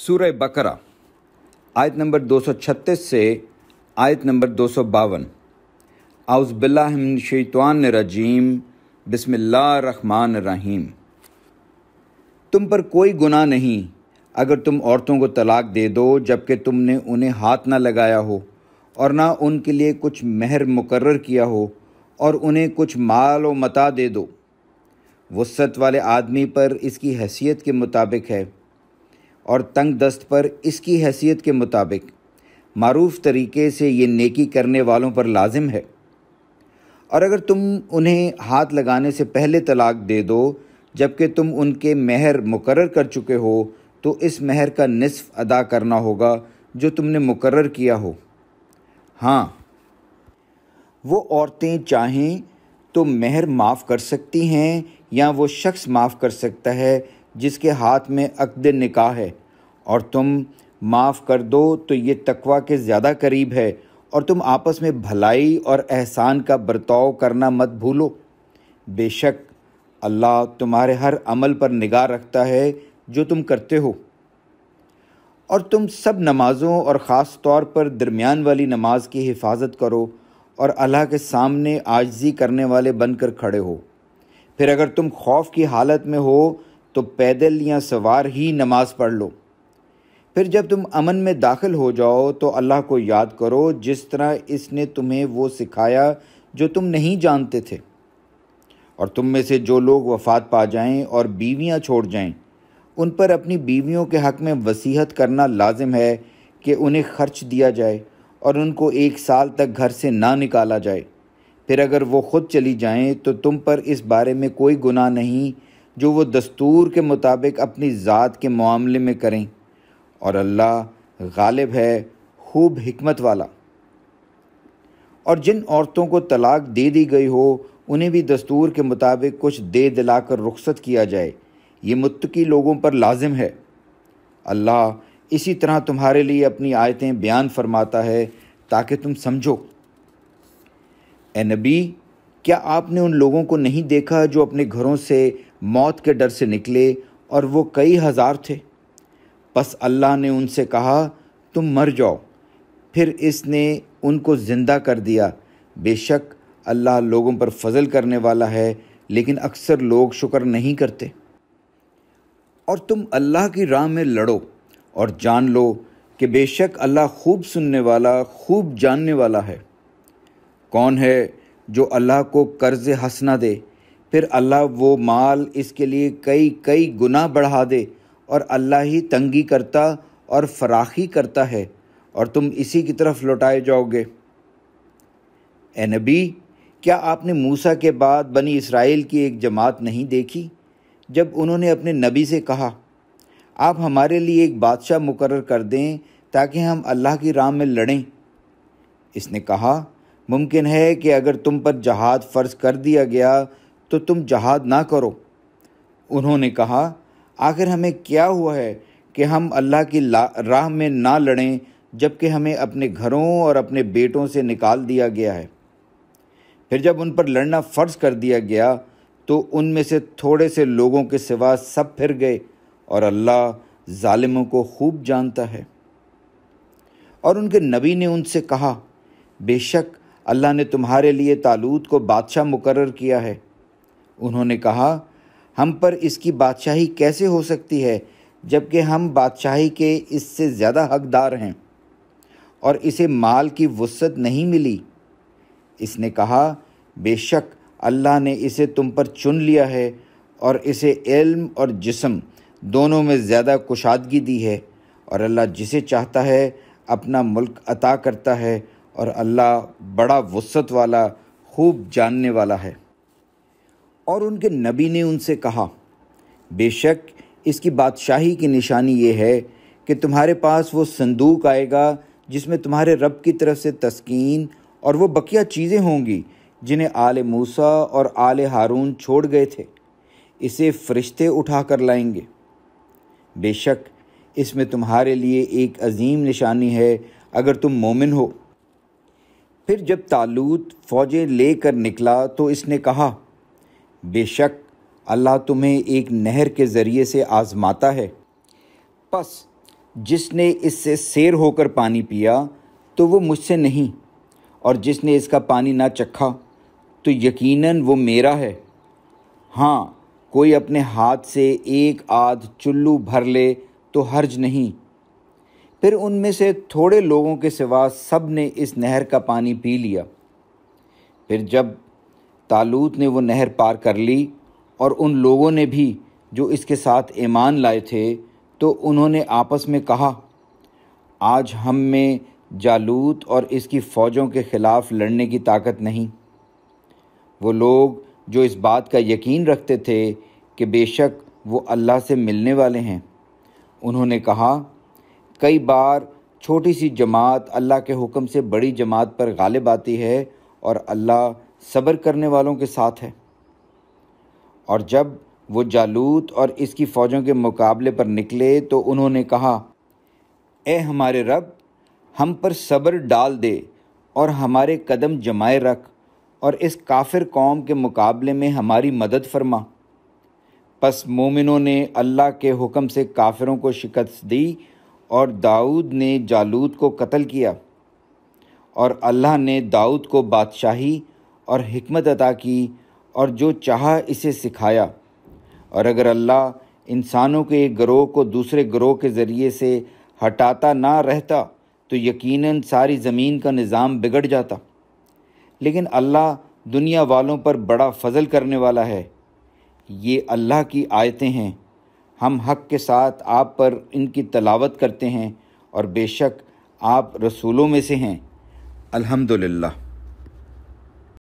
سورہ بقرہ آیت نمبر 236 سے آیت نمبر 252۔ اعوذ باللہ من الشیطان الرجیم، بسم اللہ الرحمن الرحیم۔ تم پر کوئی گناہ نہیں اگر تم عورتوں کو طلاق دے دو جبکہ تم نے انہیں ہاتھ نہ لگایا ہو اور نہ ان کے لیے کچھ مہر مقرر کیا ہو، اور انہیں کچھ مال و متاع دے دو۔ وسعت والے آدمی پر اس کی حیثیت کے مطابق ہے، اور تنگ دست پر اس کی حیثیت کے مطابق معروف طریقے سے یہ نیکی کرنے والوں پر لازم ہے۔ اور اگر تم انہیں ہاتھ لگانے سے پہلے طلاق دے دو جبکہ تم ان کے مہر مقرر کر چکے ہو، تو اس مہر کا نصف ادا کرنا ہوگا جو تم نے مقرر کیا ہو۔ ہاں، وہ عورتیں چاہیں تو مہر معاف کر سکتی ہیں، یا وہ شخص معاف کر سکتا ہے جس کے ہاتھ میں عقد نکاح ہے، اور تم معاف کر دو تو یہ تقویٰ کے زیادہ قریب ہے، اور تم آپس میں بھلائی اور احسان کا برتاؤ کرنا مت بھولو۔ بے شک اللہ تمہارے ہر عمل پر نگاہ رکھتا ہے جو تم کرتے ہو۔ اور تم سب نمازوں اور خاص طور پر درمیان والی نماز کی حفاظت کرو، اور اللہ کے سامنے عاجزی کرنے والے بن کر کھڑے ہو۔ پھر اگر تم خوف کی حالت میں ہو تو پیدل یا سوار ہی نماز پڑھ لو۔ پھر جب تم امن میں داخل ہو جاؤ تو اللہ کو یاد کرو جس طرح اس نے تمہیں وہ سکھایا جو تم نہیں جانتے تھے۔ اور تم میں سے جو لوگ وفات پا جائیں اور بیویاں چھوڑ جائیں، ان پر اپنی بیویوں کے حق میں وصیت کرنا لازم ہے کہ انہیں خرچ دیا جائے، اور ان کو 1 سال تک گھر سے نہ نکالا جائے۔ پھر اگر وہ خود چلی جائیں تو تم پر اس بارے میں کوئی گناہ نہیں جو وہ دستور کے مطابق اپنی ذات کے معاملے میں کریں، اور اللہ غالب ہے، خوب حکمت والا۔ اور جن عورتوں کو طلاق دے دی گئی ہو انہیں بھی دستور کے مطابق کچھ دے دلا کر رخصت کیا جائے، یہ متقی لوگوں پر لازم ہے۔ اللہ اسی طرح تمہارے لیے اپنی آیتیں بیان فرماتا ہے تاکہ تم سمجھو۔ اے نبی، کیا آپ نے ان لوگوں کو نہیں دیکھا جو اپنے گھروں سے موت کے ڈر سے نکلے، اور وہ کئی ہزار تھے؟ پس اللہ نے ان سے کہا تم مر جاؤ، پھر اس نے ان کو زندہ کر دیا۔ بے شک اللہ لوگوں پر فضل کرنے والا ہے، لیکن اکثر لوگ شکر نہیں کرتے۔ اور تم اللہ کی راہ میں لڑو، اور جان لو کہ بے شک اللہ خوب سننے والا، خوب جاننے والا ہے۔ کون ہے جو اللہ کو قرض حسنہ دے، پھر اللہ وہ مال اس کے لیے کئی گنا بڑھا دے، اور اللہ ہی تنگی کرتا اور فراخی کرتا ہے، اور تم اسی کی طرف لوٹائے جاؤ گے۔ اے نبی، کیا آپ نے موسیٰ کے بعد بنی اسرائیل کی ایک جماعت نہیں دیکھی جب انہوں نے اپنے نبی سے کہا آپ ہمارے لیے ایک بادشاہ مقرر کر دیں تاکہ ہم اللہ کی راہ میں لڑیں؟ اس نے کہا ممکن ہے کہ اگر تم پر جہاد فرض کر دیا گیا تو تم جہاد نہ کرو۔ انہوں نے کہا آخر ہمیں کیا ہوا ہے کہ ہم اللہ کی راہ میں نہ لڑیں جبکہ ہمیں اپنے گھروں اور اپنے بیٹوں سے نکال دیا گیا ہے۔ پھر جب ان پر لڑنا فرض کر دیا گیا تو ان میں سے تھوڑے سے لوگوں کے سوا سب پھر گئے، اور اللہ ظالموں کو خوب جانتا ہے۔ اور ان کے نبی نے ان سے کہا بے شک اللہ نے تمہارے لیے طالوت کو بادشاہ مقرر کیا ہے۔ انہوں نے کہا ہم پر اس کی بادشاہی کیسے ہو سکتی ہے جبکہ ہم بادشاہی کے اس سے زیادہ حقدار ہیں، اور اسے مال کی وسعت نہیں ملی۔ اس نے کہا بے شک اللہ نے اسے تم پر چن لیا ہے، اور اسے علم اور جسم دونوں میں زیادہ کشادگی دی ہے، اور اللہ جسے چاہتا ہے اپنا ملک عطا کرتا ہے، اور اللہ بڑا وسعت والا، خوب جاننے والا ہے۔ اور ان کے نبی نے ان سے کہا بے شک اس کی بادشاہی کی نشانی یہ ہے کہ تمہارے پاس وہ صندوق آئے گا جس میں تمہارے رب کی طرف سے تسکین اور وہ بقیہ چیزیں ہوں گی جنہیں آل موسیٰ اور آل ہارون چھوڑ گئے تھے، اسے فرشتے اٹھا کر لائیں گے۔ بے شک اس میں تمہارے لیے ایک عظیم نشانی ہے اگر تم مومن ہو۔ پھر جب طالوت فوجیں لے کر نکلا تو اس نے کہا بے شک اللہ تمہیں ایک نہر کے ذریعے سے آزماتا ہے، پس جس نے اس سے سیر ہو کر پانی پیا تو وہ مجھ سے نہیں، اور جس نے اس کا پانی نہ چکھا تو یقیناً وہ میرا ہے۔ ہاں، کوئی اپنے ہاتھ سے ایک آدھ چلو بھر لے تو حرج نہیں۔ پھر ان میں سے تھوڑے لوگوں کے سوا سب نے اس نہر کا پانی پی لیا۔ پھر جب طالوت نے وہ نہر پار کر لی اور ان لوگوں نے بھی جو اس کے ساتھ ایمان لائے تھے، تو انہوں نے آپس میں کہا، آج ہم میں جالوت اور اس کی فوجوں کے خلاف لڑنے کی طاقت نہیں۔ وہ لوگ جو اس بات کا یقین رکھتے تھے کہ بے شک وہ اللہ سے ملنے والے ہیں، انہوں نے کہا، کئی بار چھوٹی سی جماعت اللہ کے حکم سے بڑی جماعت پر غالب آتی ہے، اور اللہ صبر کرنے والوں کے ساتھ ہے۔ اور جب وہ جالوت اور اس کی فوجوں کے مقابلے پر نکلے تو انہوں نے کہا، اے ہمارے رب، ہم پر صبر ڈال دے اور ہمارے قدم جمائے رکھ، اور اس کافر قوم کے مقابلے میں ہماری مدد فرما۔ پس مومنوں نے اللہ کے حکم سے کافروں کو شکست دی، اور داؤد نے جالوت کو قتل کیا، اور اللہ نے داؤد کو بادشاہی اور حکمت عطا کی، اور جو چاہا اسے سکھایا۔ اور اگر اللہ انسانوں کے ایک گروہ کو دوسرے گروہ کے ذریعے سے ہٹاتا نہ رہتا تو یقیناً ساری زمین کا نظام بگڑ جاتا، لیکن اللہ دنیا والوں پر بڑا فضل کرنے والا ہے۔ یہ اللہ کی آیتیں ہیں، ہم حق کے ساتھ آپ پر ان کی تلاوت کرتے ہیں، اور بے شک آپ رسولوں میں سے ہیں۔ الحمدللہ۔